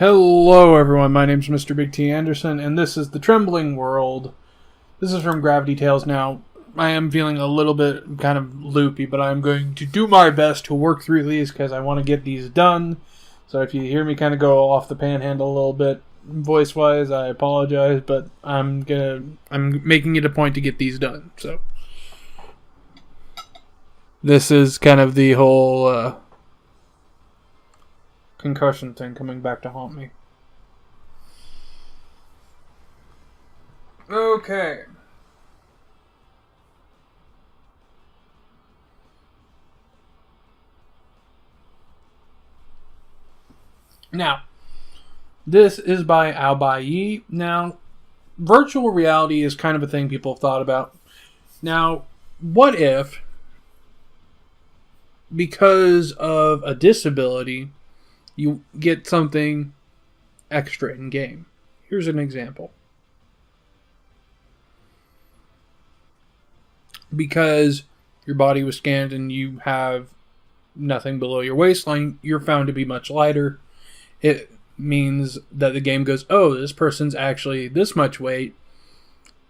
Hello everyone, my name's Mr. Big T Anderson, and this is the Trembling World. This is from Gravity Tales. Now, I am feeling a little bit kind of loopy, but I'm going to do my best to work through these because I want to get these done. So if you hear me kind of go off the panhandle a little bit, voice-wise, I apologize, but I'm making it a point to get these done. So this is kind of the whole concussion thing coming back to haunt me. Okay. Now, this is by Al Bayi. Now, virtual reality is kind of a thing people have thought about. Now, what if, because of a disability, you get something extra in game? Here's an example. Because your body was scanned and you have nothing below your waistline, you're found to be much lighter. It means that the game goes, oh, this person's actually this much weight.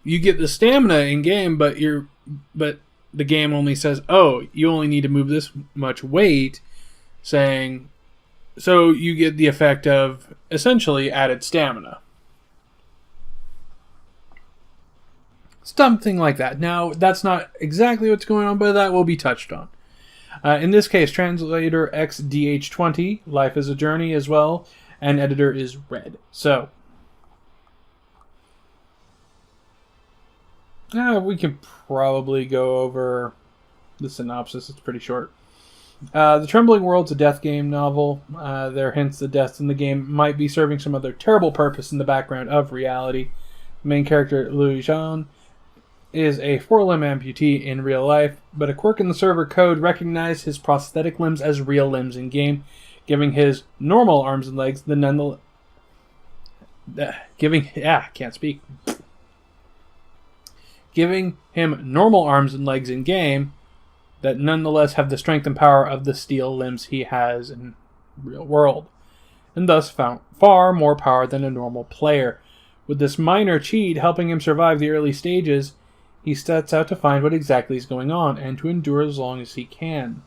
You get the stamina in game, but the game only says, oh, you only need to move this much weight, saying, so you get the effect of essentially added stamina. Something like that. Now, that's not exactly what's going on, but that will be touched on. In this case, translator XDH20, Life is a Journey as well, and editor is Red. So, we can probably go over the synopsis. It's pretty short. The Trembling World's a death game novel. There are hints that deaths in the game might be serving some other terrible purpose in the background of reality. The main character, Louis Jean, is a 4-limb amputee in real life, but a quirk in the server code recognized his prosthetic limbs as real limbs in game, giving his normal arms and legs the nonetheless giving him normal arms and legs in game that nonetheless have the strength and power of the steel limbs he has in real world, and thus found far more power than a normal player. With this minor cheat helping him survive the early stages, he sets out to find what exactly is going on and to endure as long as he can.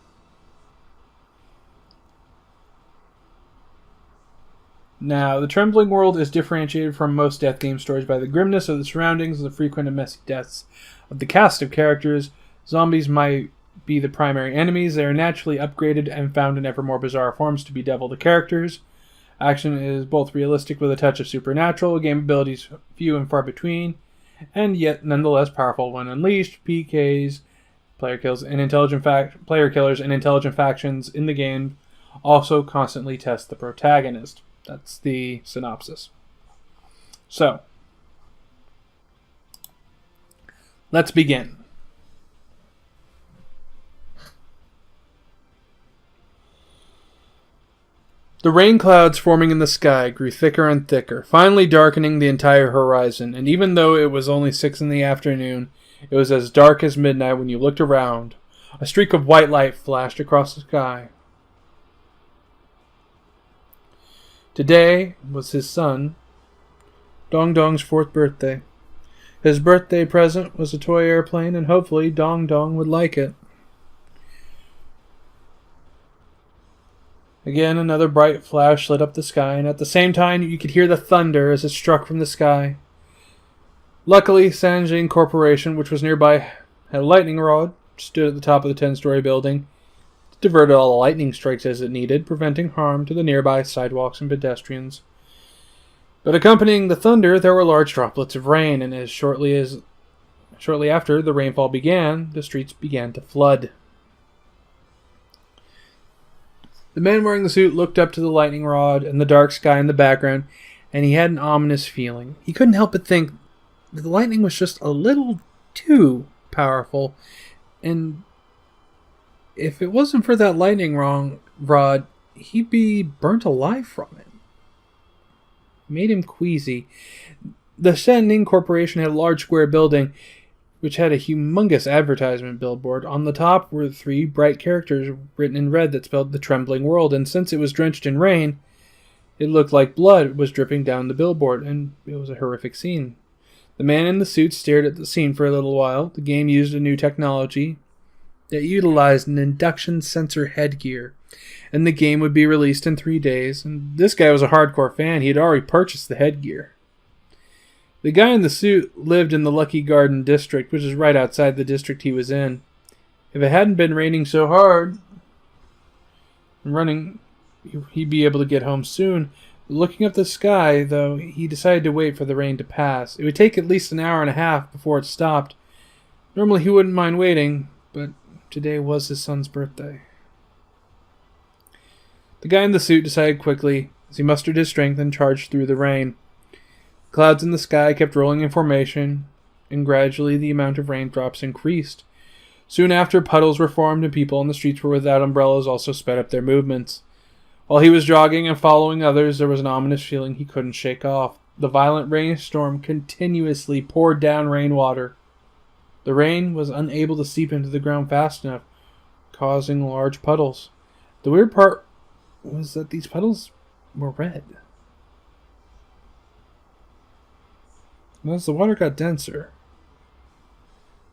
Now, the Trembling World is differentiated from most death game stories by the grimness of the surroundings and the frequent and messy deaths of the cast of characters. Zombies might be the primary enemies. They are naturally upgraded and found in ever more bizarre forms to bedevil the characters. Action is both realistic with a touch of supernatural, game abilities few and far between, and yet nonetheless powerful when unleashed. PKs, player killers, and intelligent factions in the game also constantly test the protagonist. That's the synopsis. So, let's begin. The rain clouds forming in the sky grew thicker and thicker, finally darkening the entire horizon, and even though it was only 6 in the afternoon, it was as dark as midnight when you looked around. A streak of white light flashed across the sky. Today was his son, Dong Dong's 4th birthday. His birthday present was a toy airplane, and hopefully Dong Dong would like it. Again, another bright flash lit up the sky, and at the same time you could hear the thunder as it struck from the sky. Luckily, Sanjing Corporation, which was nearby, had a lightning rod, stood at the top of the 10-story building. It diverted all the lightning strikes as it needed, preventing harm to the nearby sidewalks and pedestrians. But accompanying the thunder, there were large droplets of rain, and as shortly after the rainfall began, the streets began to flood. The man wearing the suit looked up to the lightning rod and the dark sky in the background, and he had an ominous feeling. He couldn't help but think that the lightning was just a little too powerful, and if it wasn't for that lightning rod, he'd be burnt alive from it. It made him queasy. The Sending Corporation had a large square building which had a humongous advertisement billboard. On the top were 3 bright characters written in red that spelled The Trembling World, and since it was drenched in rain, It looked like blood was dripping down the billboard, and it was a horrific scene. The man in the suit stared at the scene for a little while. The game used a new technology that utilized an induction sensor headgear, and the game would be released in 3 days. And this guy was a hardcore fan. He had already purchased the headgear. The guy in the suit lived in the Lucky Garden district, which is right outside the district he was in. If it hadn't been raining so hard and running, he'd be able to get home soon. Looking up the sky, though, he decided to wait for the rain to pass. It would take at least an hour and a half before it stopped. Normally he wouldn't mind waiting, but today was his son's birthday. The guy in the suit decided quickly as he mustered his strength and charged through the rain. Clouds in the sky kept rolling in formation, and gradually the amount of raindrops increased. Soon after, puddles were formed and people on the streets were without umbrellas also sped up their movements. While he was jogging and following others, there was an ominous feeling he couldn't shake off. The violent rainstorm continuously poured down rainwater. The rain was unable to seep into the ground fast enough, causing large puddles. The weird part was that these puddles were red. And as the water got denser,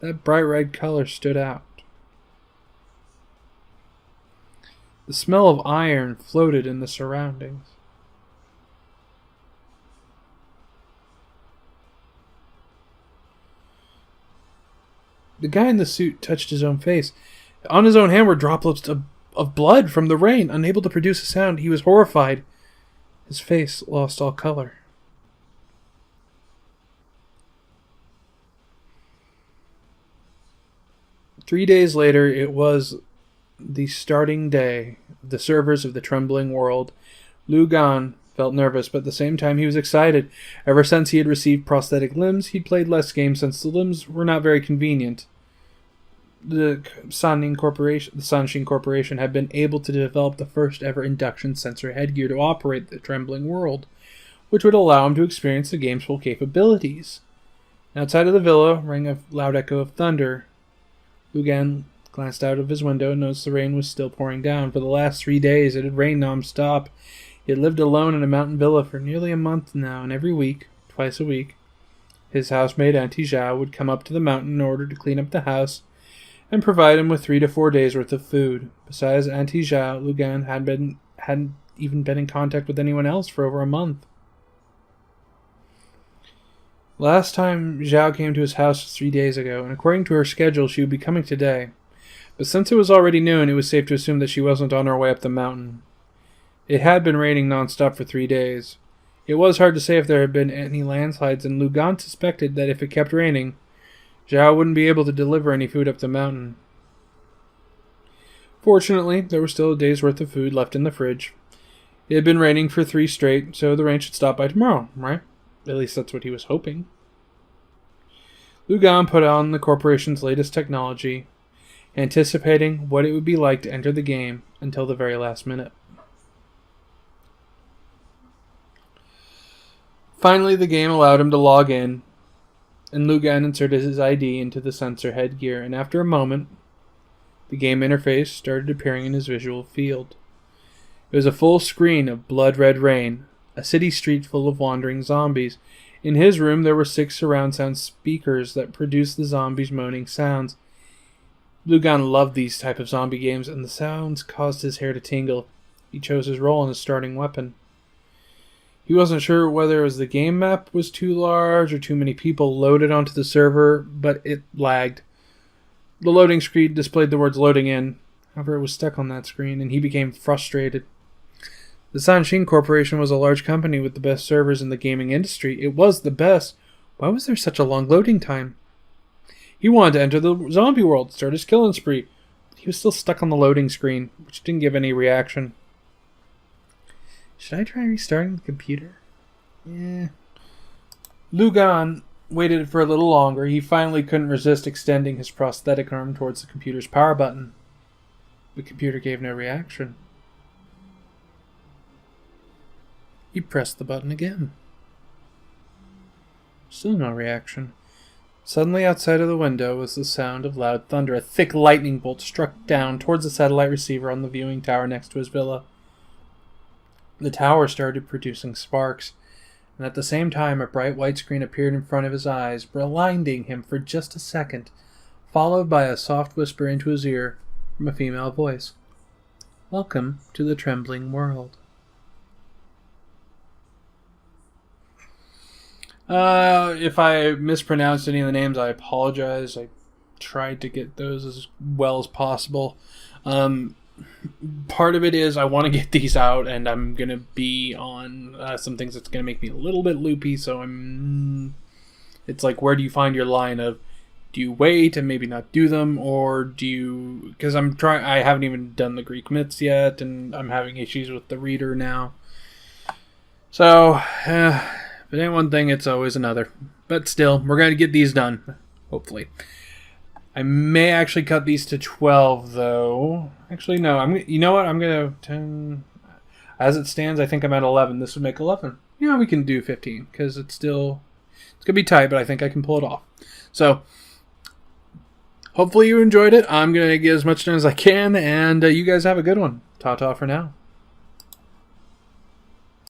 that bright red color stood out. The smell of iron floated in the surroundings. The guy in the suit touched his own face. On his own hand were droplets of blood from the rain. Unable to produce a sound, he was horrified. His face lost all color. Three days later, it was the starting day of the servers of the Trembling world. Lugan felt nervous, but at the same time he was excited. Ever since he had received prosthetic limbs, he'd played less games since the limbs were not very convenient. The Sanshin Corporation had been able to develop the first ever induction sensor headgear to operate the Trembling world, which would allow him to experience the game's full capabilities. Outside of the villa rang a loud echo of thunder. Lugan glanced out of his window and noticed the rain was still pouring down. For the last 3 days it had rained non-stop. He had lived alone in a mountain villa for nearly a month now, and every week, twice a week, his housemaid Auntie Zhao would come up to the mountain in order to clean up the house and provide him with 3 to 4 days worth of food. Besides Auntie Zhao, Lugan hadn't even been in contact with anyone else for over a month. Last time Zhao came to his house was 3 days ago, and according to her schedule she would be coming today. But since it was already noon, it was safe to assume that she wasn't on her way up the mountain. It had been raining non-stop for 3 days. It was hard to say if there had been any landslides, and Lugan suspected that if it kept raining, Zhao wouldn't be able to deliver any food up the mountain. Fortunately, there was still a day's worth of food left in the fridge. It had been raining for 3 straight, so the rain should stop by tomorrow, right? At least that's what he was hoping. Lugan put on the corporation's latest technology, anticipating what it would be like to enter the game until the very last minute. Finally, the game allowed him to log in, and Lugan inserted his ID into the sensor headgear, and after a moment, the game interface started appearing in his visual field. It was a full screen of blood-red rain, a city street full of wandering zombies. In his room, there were 6 surround sound speakers that produced the zombies' moaning sounds. Lugan loved these type of zombie games, and the sounds caused his hair to tingle. He chose his role and his starting weapon. He wasn't sure whether it was the game map was too large or too many people loaded onto the server, but it lagged. The loading screen displayed the words loading in. However, it was stuck on that screen, and he became frustrated. The Sanshin Corporation was a large company with the best servers in the gaming industry. It was the best. Why was there such a long loading time? He wanted to enter the zombie world, start his killing spree. He was still stuck on the loading screen, which didn't give any reaction. Should I try restarting the computer? Yeah. Lugan waited for a little longer. He finally couldn't resist extending his prosthetic arm towards the computer's power button. The computer gave no reaction. He pressed the button again. Still no reaction. Suddenly outside of the window was the sound of loud thunder. A thick lightning bolt struck down towards the satellite receiver on the viewing tower next to his villa. The tower started producing sparks, and at the same time a bright white screen appeared in front of his eyes, blinding him for just a second, followed by a soft whisper into his ear from a female voice. Welcome to the Trembling world. If I mispronounced any of the names, I apologize. I tried to get those as well as possible. Part of it is I want to get these out, and I'm going to be on some things that's going to make me a little bit loopy, so it's like, where do you find your line of, do you wait and maybe not do them, or do you, because I haven't even done the Greek myths yet, and I'm having issues with the reader now. So, if it ain't one thing, it's always another. But still, we're going to get these done, hopefully. I may actually cut these to 12, though. Actually, no. You know what? I'm going to 10. As it stands, I think I'm at 11. This would make 11. Yeah, we can do 15, because it's going to be tight, but I think I can pull it off. So, hopefully you enjoyed it. I'm going to get as much done as I can, and you guys have a good one. Ta-ta for now.